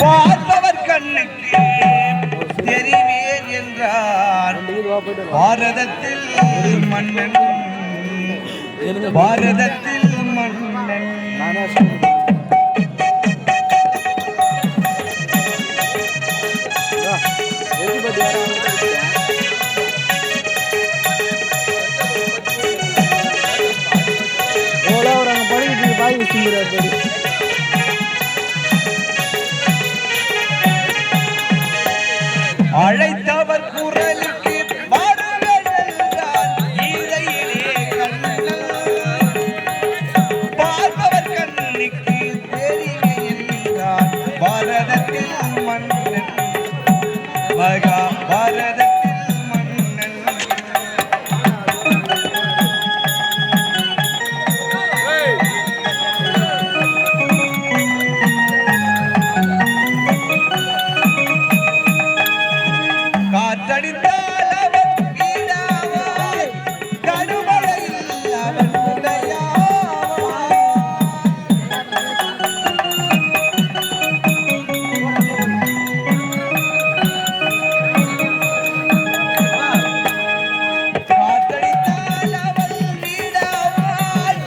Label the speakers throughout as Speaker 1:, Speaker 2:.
Speaker 1: பார்ப்பவர் கண்ணுக்கு தெரிவேன் என்றார். பாரதத்தில் மன்னன், பாரதத்தில் மன்னன். அழைத்தவர் குரலுக்கு பார்ப்பவர் கண்ணுக்கு தெரிகிறார். பாரதத்தில் மன்னன், மகா பாரதத்தில் மன்னன். காற்றடித்தால் அவன் வீடாவாய், கடுமழையில் அவன் உடையாவாய். காற்றடித்தால் அவன் வீடாவாய்,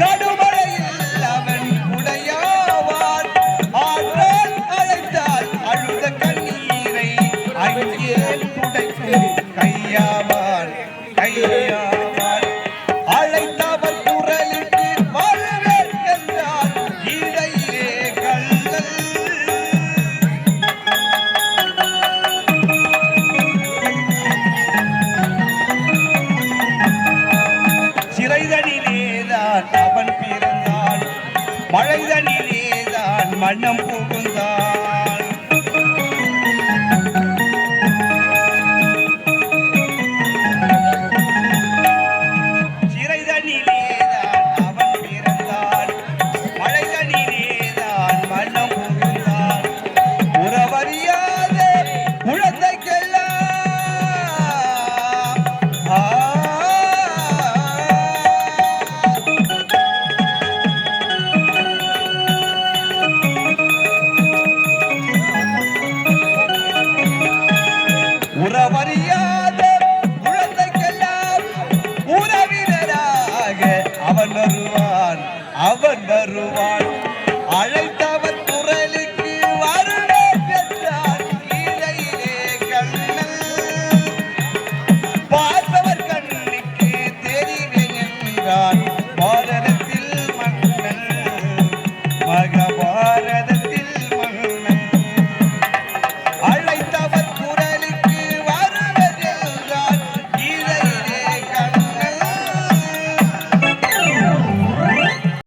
Speaker 1: கடுமழையில் அவன் உடையாவான். ஆற்றால் அழைத்தால் அழுத கண்ணீரை அங்கே கையாவான், கையாவான். அழைத்தவர் குரலுக்கு வரவேற்கின்றார் இடையிலே கள்ளல். சிறைதனிலேதான் அவன் பிறந்தான், மழைதனிலேதான் மன்னம் புகுந்தான். உறவறியாத குழந்தைக்கெல்லாம் உறவினராக அவன் வருவான், அவன் வருவான்.